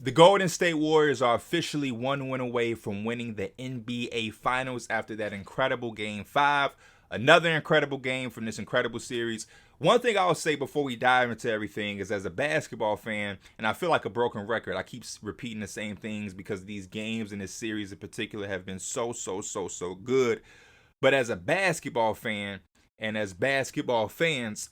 The Golden State Warriors are officially one win away from winning the NBA Finals after that incredible Game 5. Another incredible game from this incredible series. One thing I'll say before we dive into everything is, as a basketball fan, and I feel like a broken record, I keep repeating the same things because these games in this series in particular have been so good. But as a basketball fan and as basketball fans,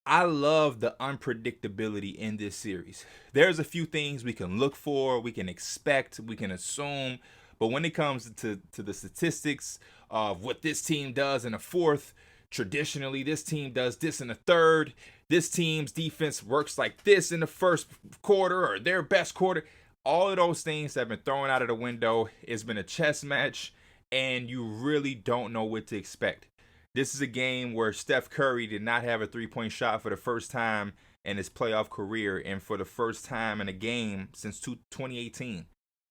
I love the unpredictability in this series. There's a few things we can look for, we can expect, we can assume, but when it comes to the statistics of what this team does in the fourth, traditionally this team does this in the third, this team's defense works like this in the first quarter or their best quarter, all of those things have been thrown out of the window. It's been a chess match, and you really don't know what to expect. This is a game where Steph Curry did not have a three-point shot for the first time in his playoff career, and for the first time in a game since 2018.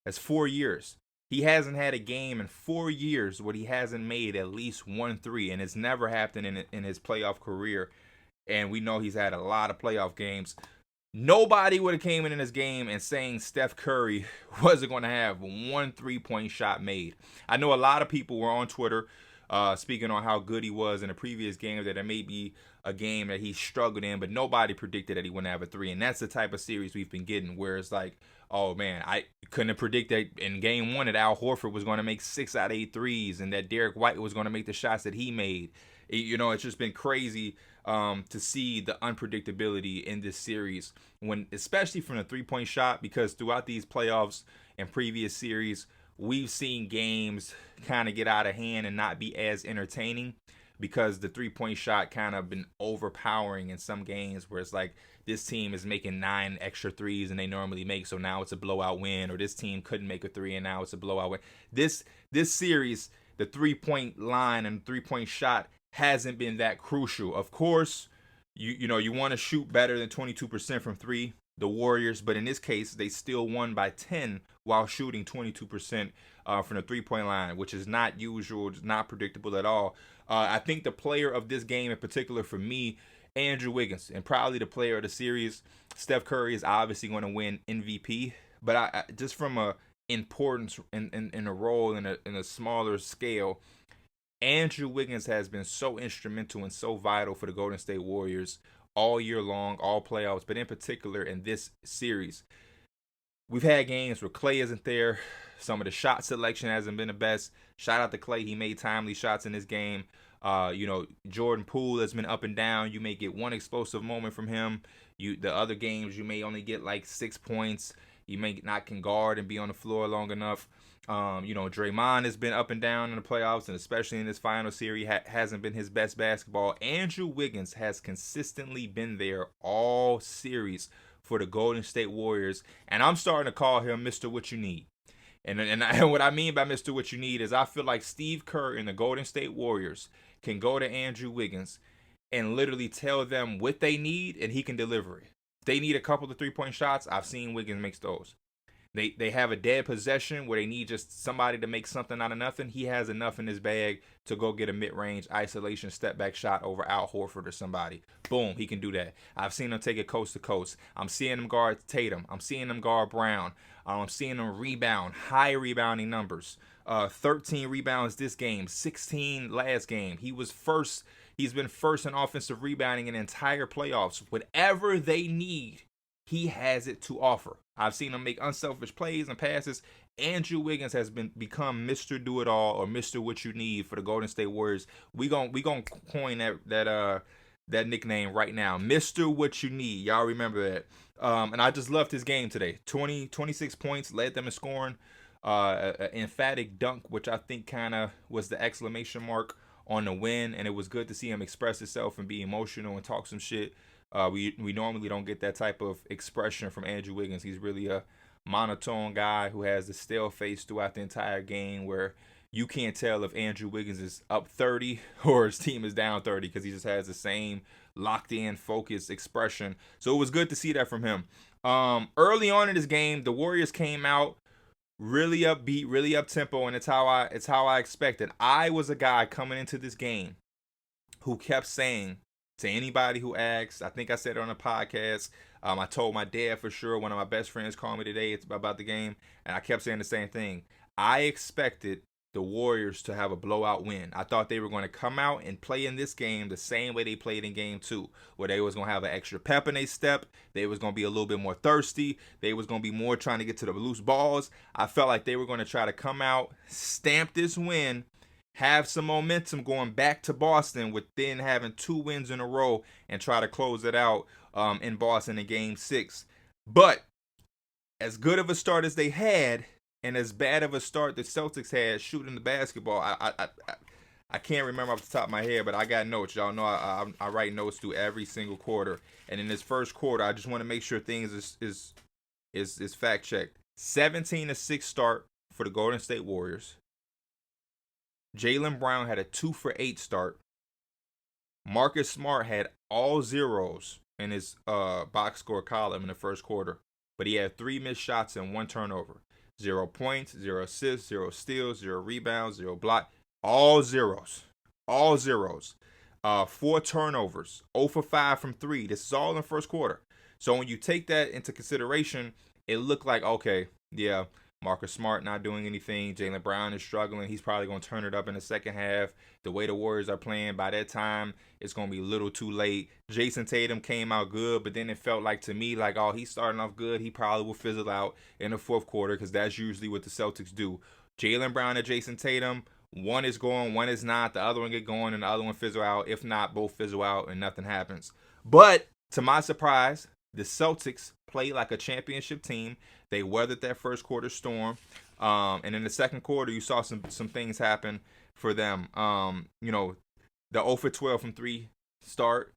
That's 4 years. He hasn't had a game in 4 years where he hasn't made at least 1 3, and it's never happened in his playoff career. And we know he's had a lot of playoff games. Nobody would have came in this game and saying Steph Curry wasn't going to have 1 3-point shot made. I know a lot of people were on Twitter speaking on how good he was in the previous game, that it may be a game that he struggled in, but nobody predicted that he wouldn't have a 3. And that's the type of series we've been getting, where it's like, oh man, I couldn't have predicted in game 1 that Al Horford was going to make 6 out of 8 threes and that Derek White was going to make the shots that he made. It's just been crazy to see the unpredictability in this series, when especially from the 3-point shot, because throughout these playoffs and previous series, we've seen games kind of get out of hand and not be as entertaining because the 3-point shot kind of been overpowering in some games, where it's like this team is making 9 extra threes than they normally make, so now it's a blowout win, or this team couldn't make a 3 and now it's a blowout win. This series, the 3-point line and 3-point shot hasn't been that crucial. Of course, you want to shoot better than 22% from 3, the Warriors, but in this case, they still won by 10 while shooting 22% from the 3-point line, which is not usual, it's not predictable at all. I think the player of this game in particular for me, Andrew Wiggins, and probably the player of the series. Steph Curry is obviously going to win MVP, but I just from a importance in a role in a smaller scale, Andrew Wiggins has been so instrumental and so vital for the Golden State Warriors all year long, all playoffs, but in particular in this series. We've had games where Clay isn't there. Some of the shot selection hasn't been the best. Shout out to Clay. He made timely shots in this game. Jordan Poole has been up and down. You may get one explosive moment from him. The other games, you may only get like 6 points. You may not can guard and be on the floor long enough. Draymond has been up and down in the playoffs, and especially in this final series, hasn't been his best basketball. Andrew Wiggins has consistently been there all series for the Golden State Warriors, and I'm starting to call him Mr. What You Need. And what I mean by Mr. What You Need is I feel like Steve Kerr and the Golden State Warriors can go to Andrew Wiggins and literally tell them what they need, and he can deliver it. They need a couple of 3-point shots. I've seen Wiggins make those. They have a dead possession where they need just somebody to make something out of nothing. He has enough in his bag to go get a mid-range isolation step-back shot over Al Horford or somebody. Boom, he can do that. I've seen him take it coast to coast. I'm seeing him guard Tatum. I'm seeing him guard Brown. I'm seeing him rebound, high rebounding numbers. 13 rebounds this game, 16 last game. He's been first in offensive rebounding in the entire playoffs. Whatever they need, he has it to offer. I've seen him make unselfish plays and passes. Andrew Wiggins has become Mr. Do-It-All, or Mr. What You Need for the Golden State Warriors. We gonna coin that nickname right now, Mr. What You Need. Y'all remember that. And I just loved his game today. 26 points, led them in scoring. An emphatic dunk, which I think kind of was the exclamation mark on the win, and it was good to see him express himself and be emotional and talk some shit. We normally don't get that type of expression from Andrew Wiggins. He's really a monotone guy who has a stale face throughout the entire game, where you can't tell if Andrew Wiggins is up 30 or his team is down 30, because he just has the same locked in, focused expression. So it was good to see that from him. Early on in this game, the Warriors came out really upbeat, really up tempo, and it's how I expected. I was a guy coming into this game who kept saying To anybody who asks, I think I said it on a podcast. I told my dad for sure. One of my best friends called me today about the game, and I kept saying the same thing. I expected the Warriors to have a blowout win. I thought they were going to come out and play in this game the same way they played in game 2, where they was going to have an extra pep in their step. They was going to be a little bit more thirsty. They was going to be more trying to get to the loose balls. I felt like they were going to try to come out, stamp this win, have some momentum going back to Boston with then having 2 wins in a row and try to close it out in Boston in game 6. But as good of a start as they had, and as bad of a start the Celtics had shooting the basketball, I can't remember off the top of my head, but I got notes. Y'all know I write notes through every single quarter. And in this first quarter, I just want to make sure things is fact checked. 17-6 start for the Golden State Warriors. Jaylen Brown had a 2-for-8 start. Marcus Smart had all zeros in his box score column in the first quarter, but he had 3 missed shots and 1 turnover. 0 points, 0 assists, 0 steals, 0 rebounds, 0 block. All zeros. All zeros. 4 turnovers. 0 for 5 from 3. This is all in the first quarter. So when you take that into consideration, it looked like, okay, yeah, Marcus Smart not doing anything. Jaylen Brown is struggling. He's probably going to turn it up in the second half. The way the Warriors are playing, by that time, it's going to be a little too late. Jason Tatum came out good, but then it felt like to me like, oh, he's starting off good. He probably will fizzle out in the fourth quarter because that's usually what the Celtics do. Jaylen Brown and Jason Tatum, one is going, one is not. The other one get going and the other one fizzle out. If not, both fizzle out and nothing happens. But to my surprise, the Celtics played like a championship team. They weathered that first quarter storm. And in the second quarter, you saw some things happen for them. The 0 for 12 from 3 start.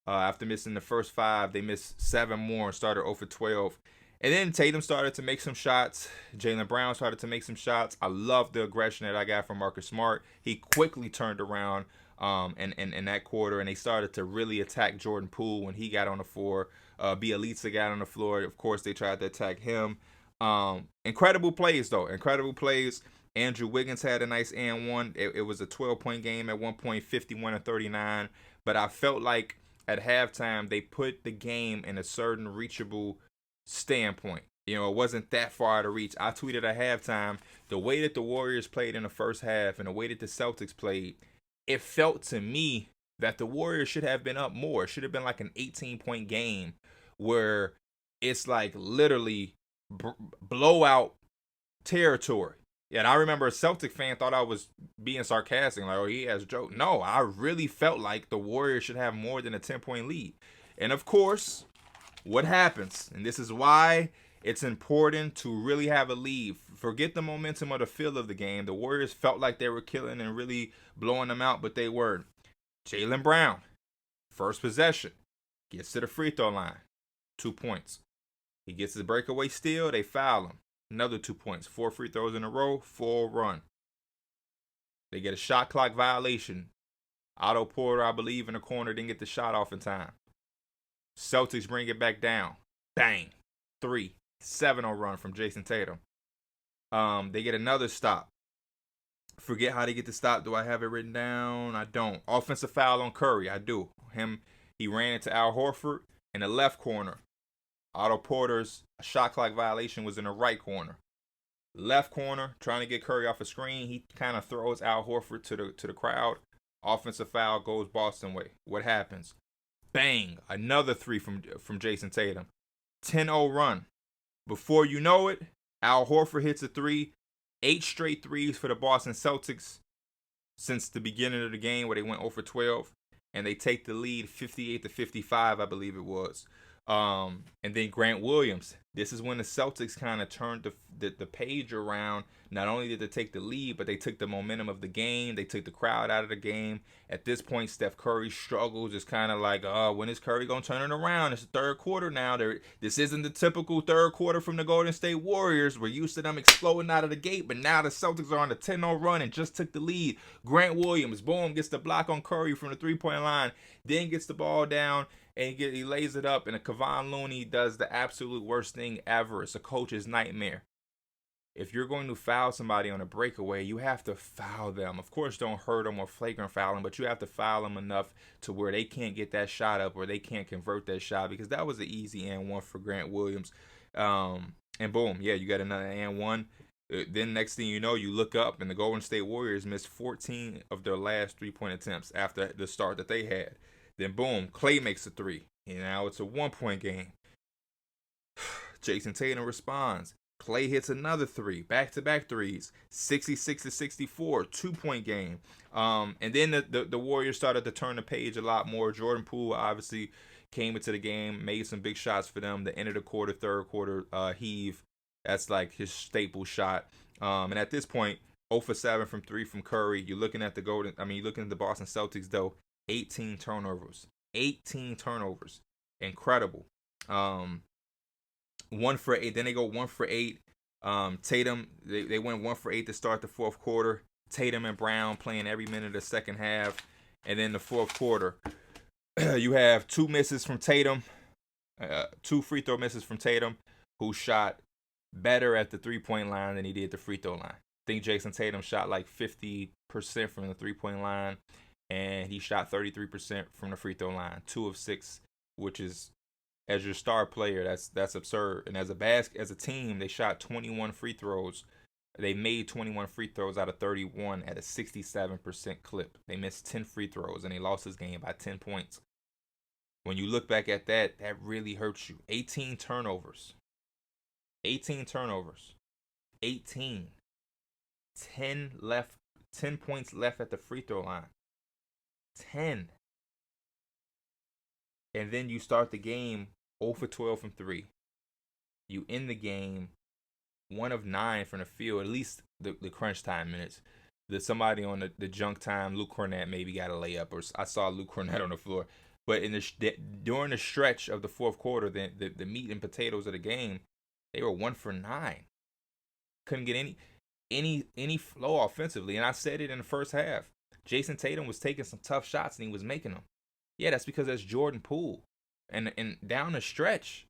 After missing the first 5, they missed 7 more and started 0 for 12. And then Tatum started to make some shots. Jaylen Brown started to make some shots. I love the aggression that I got from Marcus Smart. He quickly turned around in that quarter, and they started to really attack Jordan Poole when he got on the floor. Bielitsa got on the floor. Of course, they tried to attack him. Incredible plays, though. Incredible plays. Andrew Wiggins had a nice and one. It was a 12-point game at one point, 51-39. But I felt like at halftime, they put the game in a certain reachable standpoint. It wasn't that far to reach. I tweeted at halftime, the way that the Warriors played in the first half and the way that the Celtics played, it felt to me that the Warriors should have been up more. It should have been like an 18-point game where it's like literally blowout territory. Yeah, and I remember a Celtic fan thought I was being sarcastic, like, oh, he has a joke. No, I really felt like the Warriors should have more than a 10-point lead. And of course, what happens? And this is why it's important to really have a lead. Forget the momentum or the feel of the game. The Warriors felt like they were killing and really blowing them out, but they weren't. Jaylen Brown, first possession, gets to the free throw line, 2 points. He gets the breakaway steal, they foul him. Another 2 points, 4 free throws in a row, full run. They get a shot clock violation. Otto Porter, I believe, in the corner, didn't get the shot off in time. Celtics bring it back down. Bang. 3. 7-0 run from Jason Tatum. They get another stop. Forget how they get the stop. Do I have it written down? I don't. Offensive foul on Curry. I do. He ran into Al Horford in the left corner. Otto Porter's shot clock violation was in the right corner. Left corner, trying to get Curry off a screen. He kind of throws Al Horford to the crowd. Offensive foul goes Boston way. What happens? Bang. Another 3 from Jason Tatum. 10-0 run. Before you know it, Al Horford hits a 3. 8 straight threes for the Boston Celtics since the beginning of the game where they went 0 for 12. And they take the lead 58-55, I believe it was. And then Grant Williams. This is when the Celtics kind of turned the page around. Not only did they take the lead, but they took the momentum of the game. They took the crowd out of the game. At this point, Steph Curry struggles. It's kind of like, when is Curry going to turn it around? It's the third quarter now. This isn't the typical third quarter from the Golden State Warriors. We're used to them exploding out of the gate, but now the Celtics are on a 10-0 run and just took the lead. Grant Williams, boom, gets the block on Curry from the three-point line, then gets the ball down, and he lays it up, and Kevon Looney does the absolute worst thing ever. It's a coach's nightmare. if you're going to foul somebody on a breakaway, you have to foul them. Of course, don't hurt them or flagrant foul them, but you have to foul them enough to where they can't get that shot up or they can't convert that shot, because that was an easy and one for Grant Williams. And boom, yeah, you got another and one. Then next thing you know, you look up and the Golden State Warriors missed 14 of their last 3-point attempts after the start that they had. Then boom, Clay makes a three. And now it's a 1-point game. Jason Tatum responds. Clay hits another three, back-to-back threes, 66-64, 2-point game. And then the Warriors started to turn the page a lot more. Jordan Poole obviously came into the game, made some big shots for them. The end of the quarter, third quarter heave, that's like his staple shot. And at this point, 0 for 7 from 3 from Curry. You're looking at the Boston Celtics though, 18 turnovers. 18 turnovers. Incredible. 1 for 8. Then they go 1 for 8. Tatum, they went 1 for 8 to start the fourth quarter. Tatum and Brown playing every minute of the second half. And then the fourth quarter, you have 2 misses from Tatum, 2 free throw misses from Tatum, who shot better at the 3-point line than he did the free throw line. I think Jason Tatum shot like 50% from the 3-point line, and he shot 33% from the free throw line. 2 of 6, which is, as your star player, that's absurd. And as a team, they shot 21 free throws. They made 21 free throws out of 31 at a 67% clip. They missed 10 free throws, and they lost this game by 10 points. When you look back at that, that really hurts you. 18 turnovers. 18 turnovers. 18. 10 left. 10 points left at the free throw line. 10. And then you start the game 0 for 12 from 3. You end the game 1 of 9 from the field, at least the crunch time minutes. Somebody on the junk time, Luke Cornett maybe got a layup, or I saw Luke Cornett on the floor. But during the stretch of the fourth quarter, the meat and potatoes of the game, they were 1 for 9. Couldn't get any flow offensively. And I said it in the first half. Jason Tatum was taking some tough shots and he was making them. Yeah, that's because that's Jordan Poole. And down the stretch,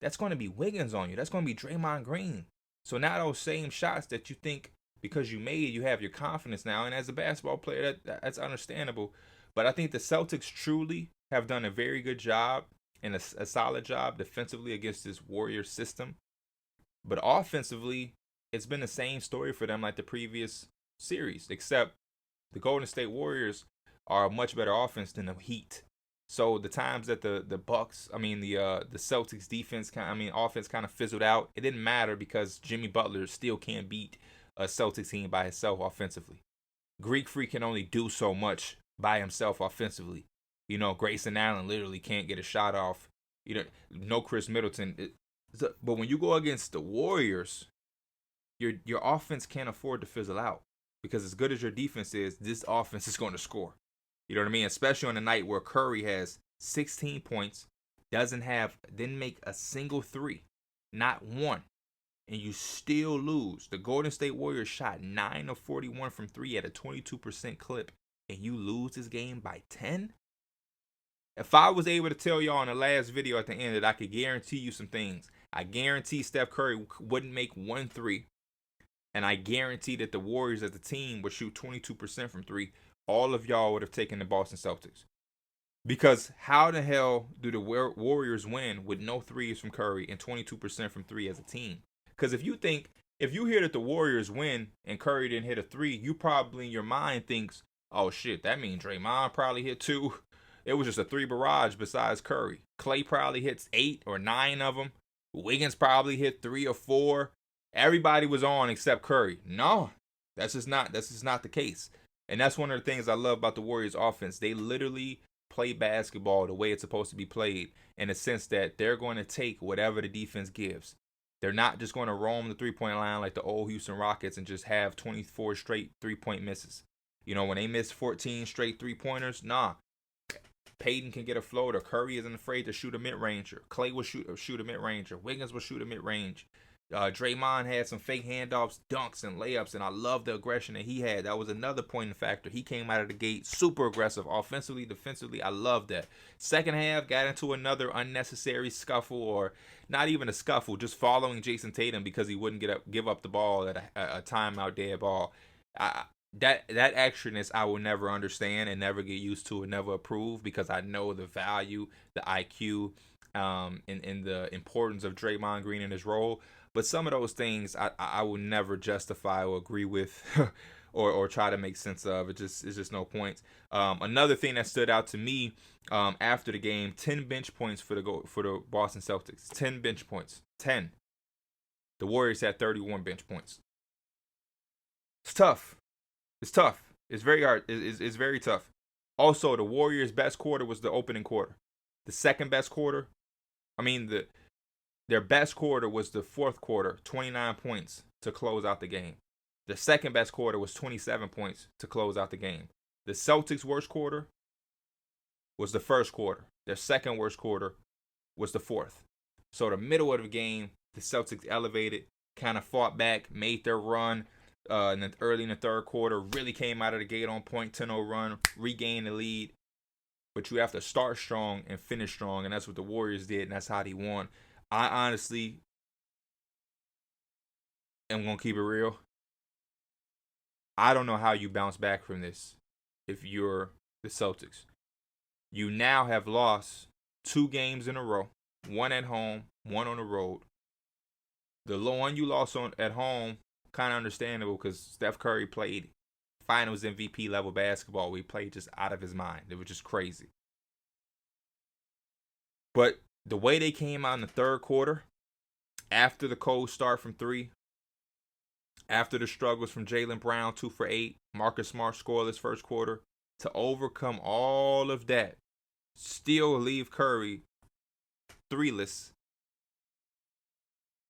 that's going to be Wiggins on you. That's going to be Draymond Green. So now those same shots that you think because you made, you have your confidence now. And as a basketball player, that's understandable. But I think the Celtics truly have done a very good job and a solid job defensively against this Warrior system. But offensively, it's been the same story for them like the previous series, except the Golden State Warriors are a much better offense than the Heat. So the times that the Celtics defense, offense kind of fizzled out, it didn't matter because Jimmy Butler still can't beat a Celtics team by himself offensively. Greek Freak can only do so much by himself offensively. Grayson Allen literally can't get a shot off. No Chris Middleton. But when you go against the Warriors, your offense can't afford to fizzle out, because as good as your defense is, this offense is going to score. You know what I mean? Especially on a night where Curry has 16 points, didn't make a single three, not one, and you still lose. The Golden State Warriors shot 9 of 41 from 3 at a 22% clip, and you lose this game by 10? If I was able to tell y'all in the last video at the end that I could guarantee you some things, I guarantee Steph Curry wouldn't make 1 3, and I guarantee that the Warriors as a team would shoot 22% from 3, all of y'all would have taken the Boston Celtics. Because how the hell do the Warriors win with no threes from Curry and 22% from 3 as a team? Because if you hear that the Warriors win and Curry didn't hit a 3, you probably in your mind thinks, oh shit, that means Draymond probably hit 2. It was just a 3 barrage besides Curry. Clay probably hits 8 or 9 of them. Wiggins probably hit 3 or 4. Everybody was on except Curry. No, that's just not the case. And that's one of the things I love about the Warriors offense. They literally play basketball the way it's supposed to be played, in the sense that they're going to take whatever the defense gives. They're not just going to roam the 3-point line like the old Houston Rockets and just have 24 straight 3-point misses. When they miss 14 straight 3-pointers, nah. Payton can get a floater. Curry isn't afraid to shoot a mid-ranger. Clay will shoot a mid-ranger. Wiggins will shoot a mid-range. Draymond had some fake handoffs, dunks, and layups, and I love the aggression that he had. That was another pointing factor. He came out of the gate super aggressive, offensively, defensively. I love that. Second half, got into another unnecessary scuffle, or not even a scuffle, just following Jason Tatum because he wouldn't give up the ball at a timeout dead ball. That extraness I will never understand and never get used to and never approve, because I know the value, the IQ, and the importance of Draymond Green in his role. But some of those things I will never justify or agree with or try to make sense of. It's just no points. Another thing that stood out to me after the game: 10 bench points for the Boston Celtics. 10 bench points. 10. The Warriors had 31 bench points. It's tough. It's tough. It's very hard. It's very tough. Also, the Warriors' best quarter was the opening quarter. The second best quarter, their best quarter was the fourth quarter, 29 points to close out the game. The second best quarter was 27 points to close out the game. The Celtics' worst quarter was the first quarter. Their second worst quarter was the fourth. So the middle of the game, the Celtics elevated, kind of fought back, made their run early in the third quarter, really came out of the gate on point, 10-0 run, regained the lead. But you have to start strong and finish strong, and that's what the Warriors did, and that's how they won. I honestly am going to keep it real. I don't know how you bounce back from this if you're the Celtics. You now have lost 2 games in a row, one at home, one on the road. The one you lost at home, kind of understandable, because Steph Curry played finals MVP level basketball. We played just out of his mind. It was just crazy. But the way they came out in the third quarter, after the cold start from 3, after the struggles from Jaylen Brown, 2 for 8, Marcus Smart scoreless first quarter, to overcome all of that, still leave Curry 3-less,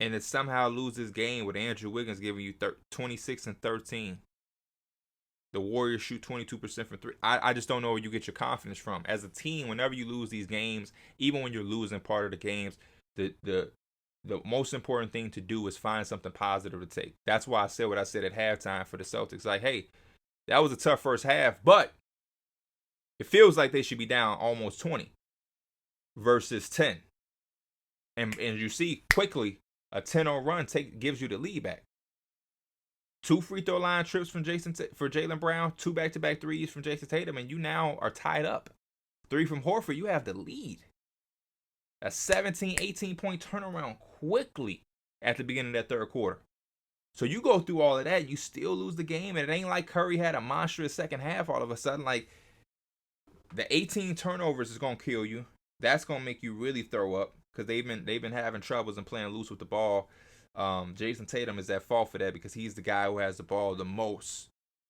and to somehow lose this game with Andrew Wiggins giving you 26 and 13. The Warriors shoot 22% from 3. I just don't know where you get your confidence from. As a team, whenever you lose these games, even when you're losing part of the games, the most important thing to do is find something positive to take. That's why I said what I said at halftime for the Celtics. Like, hey, that was a tough first half, but it feels like they should be down almost 20 versus 10. And you see quickly a 10-0 run gives you the lead back. 2 free throw line trips from Jaylen Brown, 2 back-to-back threes from Jason Tatum, and you now are tied up. 3 from Horford, you have the lead. A 17, 18-point turnaround quickly at the beginning of that third quarter. So you go through all of that, you still lose the game, and it ain't like Curry had a monstrous second half all of a sudden. Like, the 18 turnovers is going to kill you. That's going to make you really throw up, because they've been having troubles and playing loose with the ball. Jason Tatum is at fault for that, because he's the guy who has the ball the most.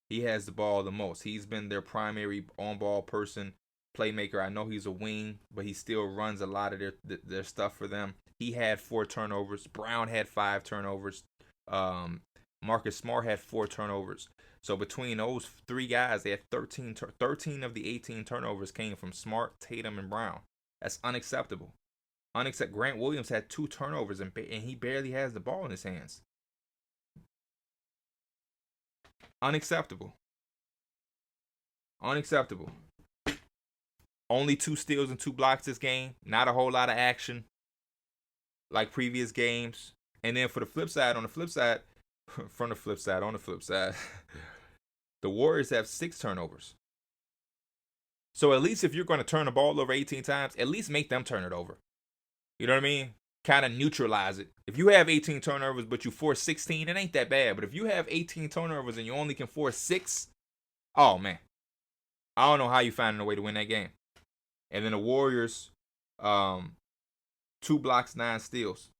He has the ball the most. He's been their primary on-ball person, playmaker. I know he's a wing, but he still runs a lot of their stuff for them. He had 4 turnovers. Brown had 5 turnovers. Marcus Smart had 4 turnovers. So between those 3 guys, they had 13 of the 18 turnovers came from Smart, Tatum, and Brown. That's unacceptable. Grant Williams had 2 turnovers, and he barely has the ball in his hands. Unacceptable. Only 2 steals and 2 blocks this game. Not a whole lot of action like previous games. And then on the flip side, the Warriors have 6 turnovers. So at least if you're going to turn the ball over 18 times, at least make them turn it over. You know what I mean? Kind of neutralize it. If you have 18 turnovers but you force 16, it ain't that bad. But if you have 18 turnovers and you only can force 6, oh man. I don't know how you finding a way to win that game. And then the Warriors, 2 blocks, 9 steals.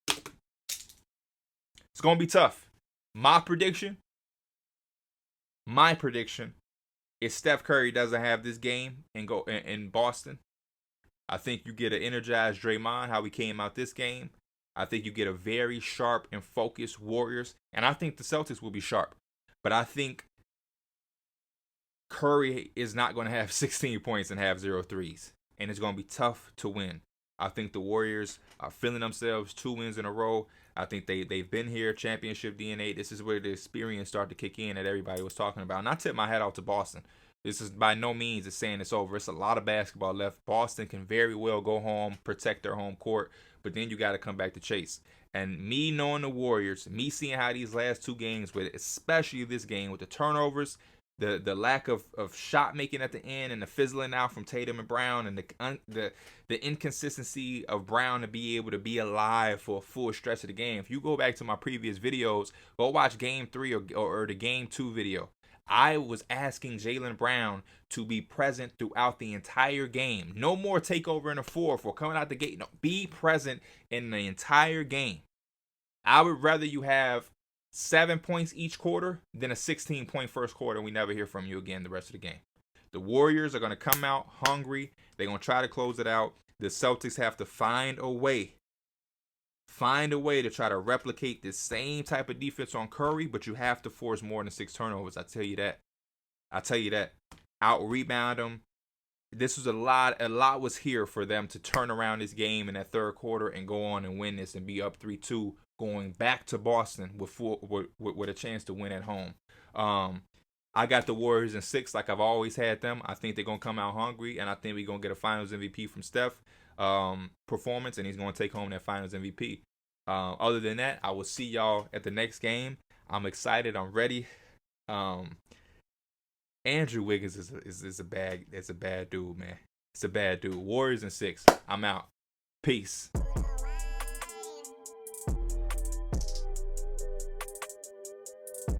It's going to be tough. My prediction is Steph Curry doesn't have this game and go in Boston. I think you get an energized Draymond, how he came out this game. I think you get a very sharp and focused Warriors. And I think the Celtics will be sharp. But I think Curry is not going to have 16 points and have 0 threes. And it's going to be tough to win. I think the Warriors are feeling themselves, 2 wins in a row. I think they've been here, championship DNA. This is where the experience started to kick in that everybody was talking about. And I tip my hat off to Boston. This is by no means saying it's over. It's a lot of basketball left. Boston can very well go home, protect their home court, but then you got to come back to chase. And me knowing the Warriors, me seeing how these last 2 games, with especially this game with the turnovers, the lack of shot making at the end, and the fizzling out from Tatum and Brown, and the inconsistency of Brown to be able to be alive for a full stretch of the game. If you go back to my previous videos, go watch Game 3 or the Game 2 video. I was asking Jaylen Brown to be present throughout the entire game. No more takeover in the fourth or coming out the gate. No, be present in the entire game. I would rather you have 7 points each quarter than a 16-point first quarter and we never hear from you again the rest of the game. The Warriors are going to come out hungry. They're going to try to close it out. The Celtics have to find a way to try to replicate the same type of defense on Curry, but you have to force more than 6 turnovers. I tell you that. Out rebound them. This was a lot was here for them to turn around this game in that third quarter and go on and win this and be up 3-2, going back to Boston with a chance to win at home. I got the Warriors in 6 like I've always had them. I think they're going to come out hungry, and I think we're going to get a Finals MVP from Steph performance, and he's going to take home that Finals MVP. Other than that, I will see y'all at the next game. I'm excited. I'm ready. Andrew Wiggins is a bad dude, man. It's a bad dude. Warriors in 6. I'm out. Peace.